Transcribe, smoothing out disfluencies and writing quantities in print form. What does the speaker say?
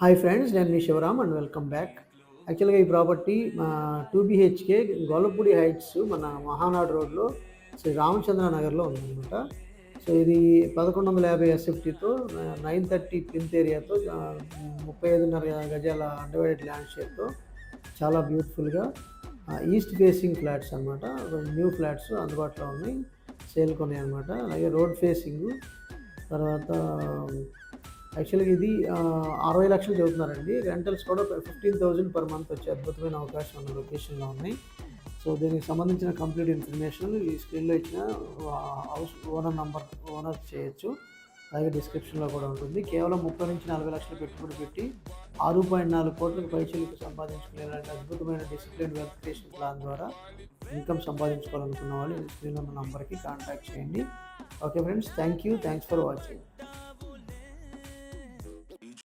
Hi friends, నేను మీ Shivaram and welcome back. యాక్చువల్గా ఈ ప్రాపర్టీ 2 BHK గొల్లపూడి హైట్స్ మన మహానాడు రోడ్లో శ్రీ రామచంద్ర నగర్లో ఉందన్నమాట. సో ఇది 1150 ఎస్ఎఫ్టీతో 930 ప్లింత్ ఏరియాతో 35.5 గజాల అన్డివైడెడ్ ల్యాండ్ షేర్తో చాలా బ్యూటిఫుల్గా ఈస్ట్ ఫేసింగ్ ఫ్లాట్స్ అనమాట. న్యూ ఫ్లాట్స్ అందుబాటులో ఉన్నాయి, సేల్ కొన్నాయి అనమాట. అలాగే రోడ్ ఫేసింగ్. తర్వాత యాక్చువల్గా ఇది 60 లక్షలు చెబుతున్నారండి. రెంటల్స్ కూడా 15,000 పర్ మంత్ వచ్చే అద్భుతమైన అవకాశం ఉన్న లొకేషన్లో ఉన్నాయి. సో దీనికి సంబంధించిన కంప్లీట్ ఇన్ఫర్మేషన్ ఈ స్క్రీన్లో ఇచ్చిన హౌస్ ఓనర్ నంబర్ ఓనర్ చేయొచ్చు. అలాగే డిస్క్రిప్షన్లో కూడా ఉంటుంది. కేవలం 30 నుంచి 40 లక్షలు పెట్టుబడి పెట్టి 6.4 కోట్లకు పైచలకు సంపాదించుకునే అద్భుతమైన డిసిప్లిన్ వెల్త్ క్రియేషన్ ప్లాన్ ద్వారా ఇన్కమ్ సంపాదించుకోవాలనుకున్న వాళ్ళు స్క్రీన్లో ఉన్న నంబర్కి కాంటాక్ట్ చేయండి. Okay friends, thanks for watching.